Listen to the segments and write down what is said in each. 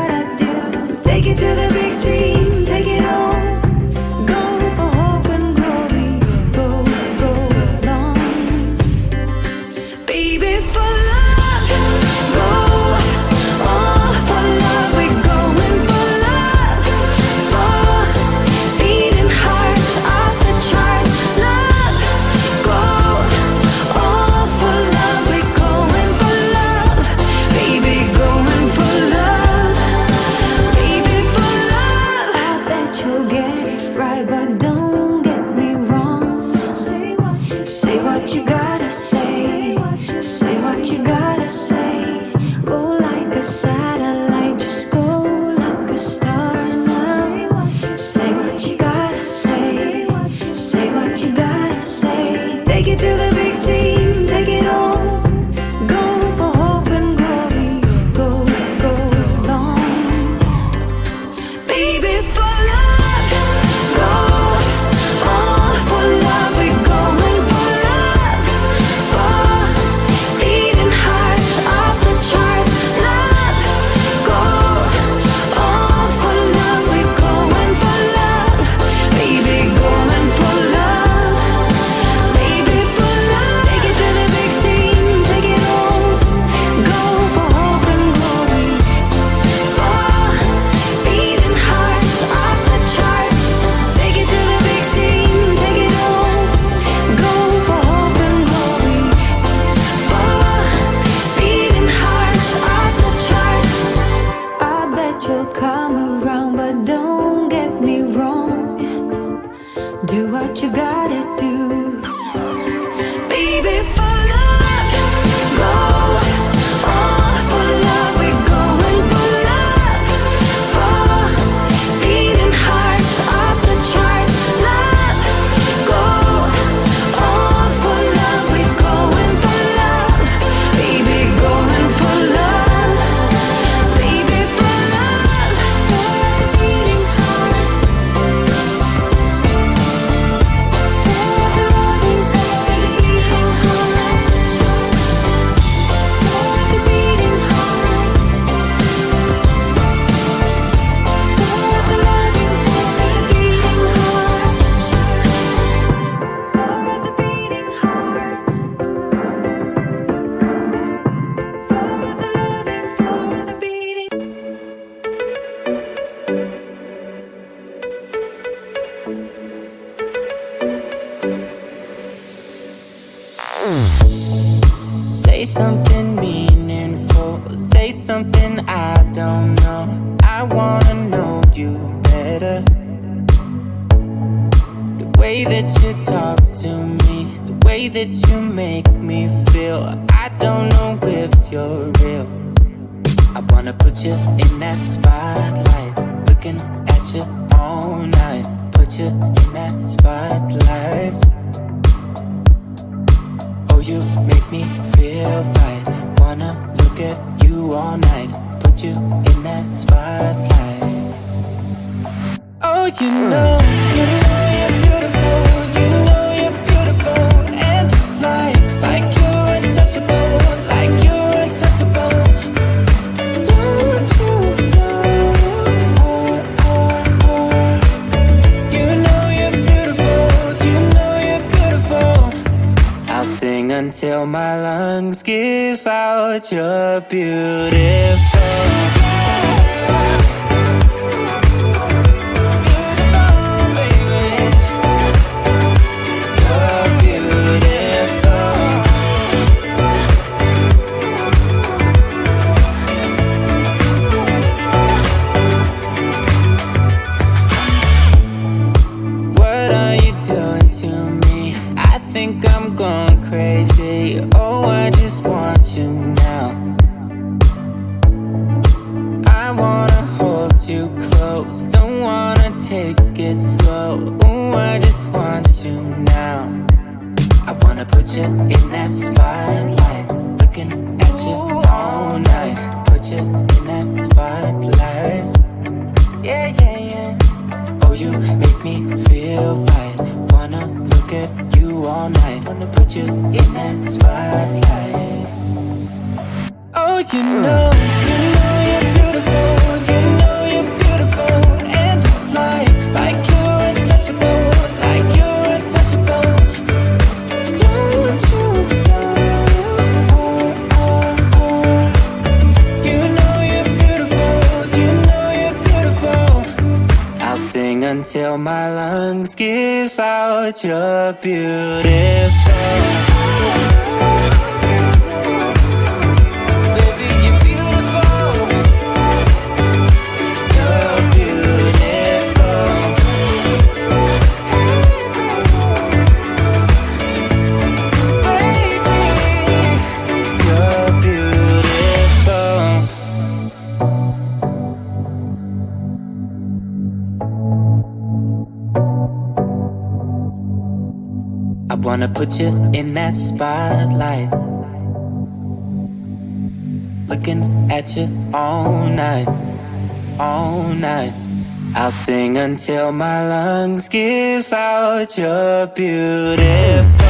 gotta do. Take it to the big screen, take it on. Go for hope and glory. Go, go long. Baby, for love. Go all for love. We're going for love. For beating hearts off the charts. Love. Go all for love. We're going for love. Baby, going for love. Baby, for love. I bet you'll get it right, but don't get me wrong. Say what you gotta say. Say what you gotta say. Go like a satellite, just go like a star now. Say what you gotta say. Say what you gotta say. Take it to the big scene, take it on. Go for hope and glory. Go, go long. Baby, for love. Go all for love. We're going for love. For beating hearts off the charts. Love. Go all for love. We're going for love. Baby, going for love. Baby, for love. Take it to the big scene, take it on. Go for hope and glory. For beating hearts off the charts. Take it to the big scene, take it on. Go for hope and glory. For beating hearts off the charts. I bet you'll come around, but don't get me wrong. Do what you gotta do. Baby, for love. Go all for love. We're going for love. For beating hearts off the charts. Love. Go all for love. We're going for love. Baby, going for love. Baby, for love. For beating hearts. Say something meaningful. Say something I don't know. I wanna know you better. The way that you talk to me, the way that you make me feel. I don't know if you're real. I wanna put you in that spotlight, looking at you all night. Put you in that spotlight. Oh, you make me feel right. Wanna look at you all night. Put you in that spotlight. Oh, you know you're beautiful. You know you're beautiful. And it's like you're untouchable. Like you're untouchable. Don't you know? You know you're beautiful. You know you're beautiful. I'll sing until my lungs give out. You're beautiful. Going crazy. Oh, I just want you now. I wanna hold you close. Don't wanna take it slow. Oh, I just want you now. I wanna put you in that spotlight, looking at you all night. Put you in that spotlight. Yeah, yeah, yeah. Oh, you make me feel right. Wanna look at you all night. Wanna put you in that spotlight. Oh, you know you're beautiful. You until my lungs give out you're beautiful. Baby, you're beautiful. You're beautiful. Baby, you're beautiful. I wanna put you in that spotlight, looking at you all night, all night. I'll sing until my lungs give out you're beautiful.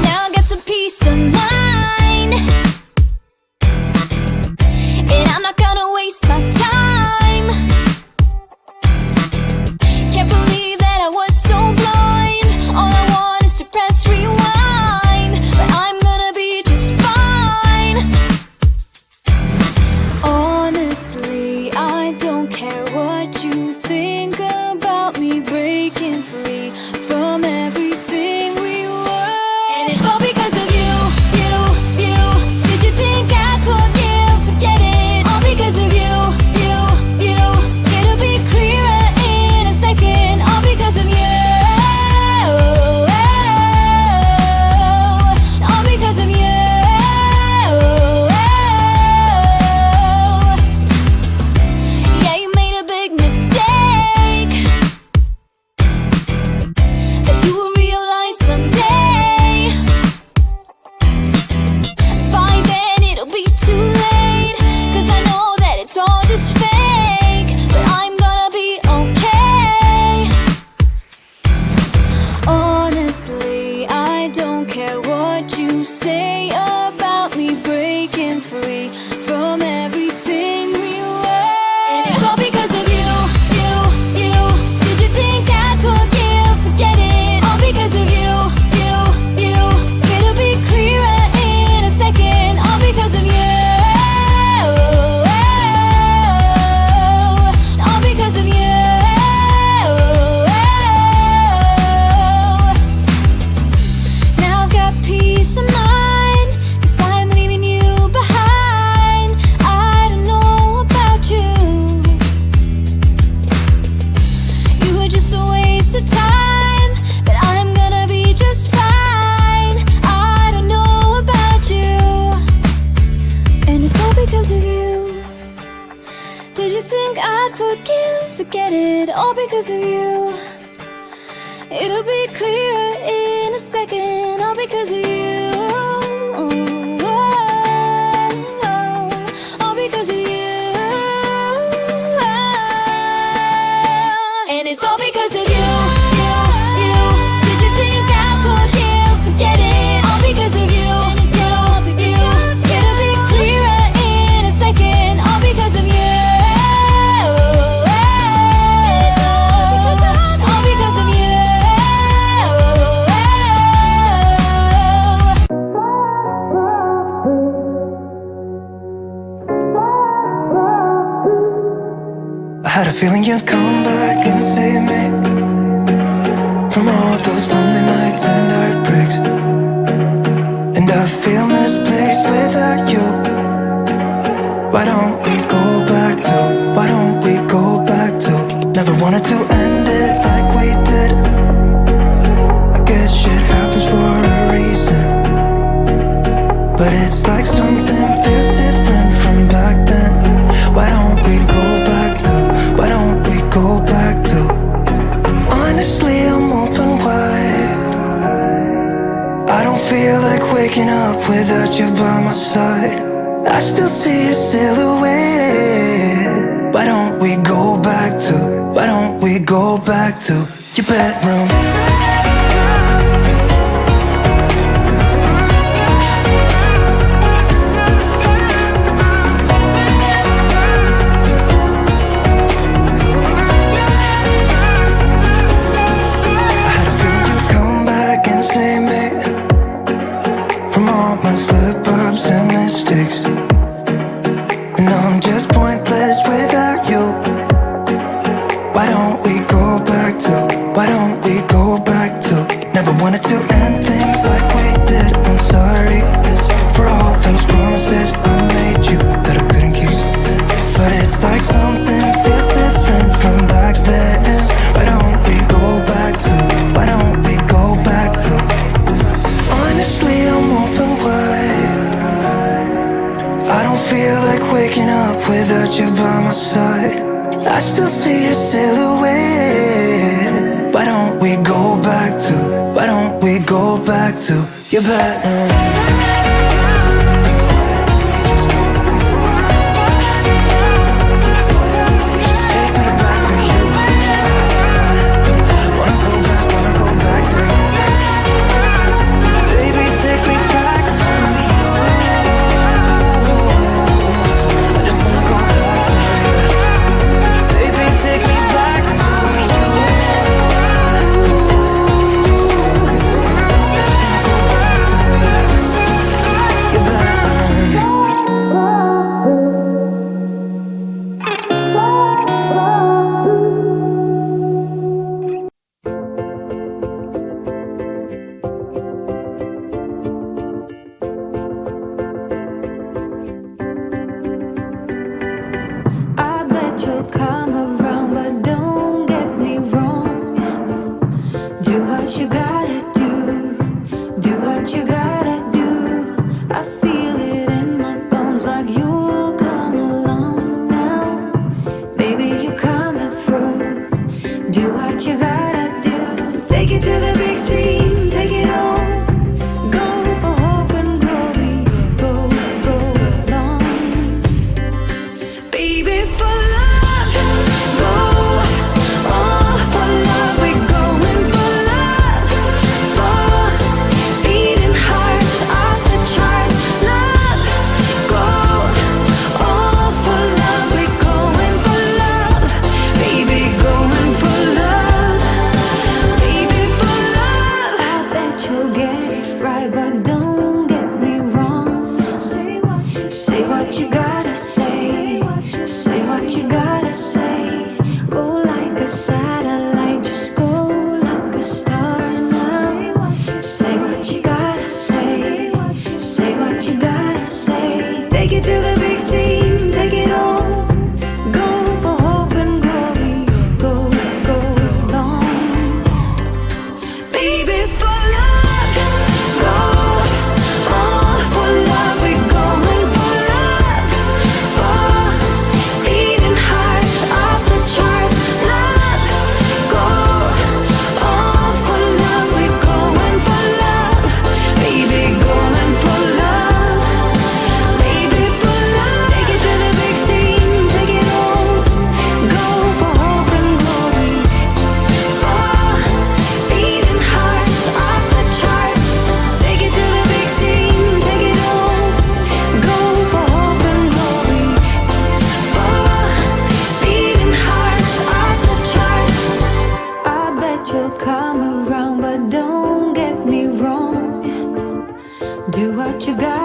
Now I got some peace of mind, and I'm not gonna waste my time. Can't believe that I was so blind. All I want is to press rewind, but I'm gonna be just fine. Honestly, I don't care what you think about me breaking free from everything we were. And it's all because of you, you, you. Did you think I'd forgive, forget it? All because of you, you, you. It'll be clearer in a second. All because of you. All because of you. Yeah, you made a big mistake that you will realize someday. By then it'll be too late, 'cause I know that it's all just fake, but I'm gonna be okay. Honestly, I don't care what you say about me breaking free from everything we were. And it's all because of you, you, you. Did you think I'd forgive, forget it? All because of you, you, you. It'll be clearer in a second. All because of you. All because of you. Now I've got peace of mind, 'cause I'm leaving you behind. I don't know about you. You were just a waste of time, but I'm gonna be just fine. I don't know about you, and it's all because of you. Did you think I'd forgive, forget it? All because of you. It'll be clearer in a second. All because of you. All because of you. And it's all because of you, you, you. Did you think I'd forgive, forget it? All because of you, you, you. It'll be clearer in a second. All because of you. All because of you. I had a feeling you'd come back and save me from all those lonely nights and heartbreaks. And I feel misplaced without you. Why don't we go back to, why don't we go back to? Never wanted to end it like we did. I guess shit happens for a reason, but it's like something feels different from back then. Why don't we go back to, why don't we go back to? Honestly, I'm open wide. I don't feel like waking up without you by my side. I still see your silhouette. Why don't we go back to, why don't we go back to your bedroom? I had a feeling you'd come back and save me from all my slip-ups and mistakes. And now I'm just pointless without you. Why don't we go back to, why don't we go back to? Never wanted to end things like we did. I'm sorry for all those promises I made you that I couldn't keep. But it's like something feels different from back then. Why don't we go back to, why don't we go back to? Honestly, I'm open wide. I don't feel like waking up without you by my side. I still see your silhouette. Why don't we go back to, why don't we go back to your bedroom? You'll come around, but don't get me wrong. Do what you gotta do. Do what you gotta do. I feel it in my bones like you'll come along now. Baby, you're coming through. Do what you gotta do. Take it to the big scene, take it on. Go for hope and glory. Go, go long. Baby, for you got.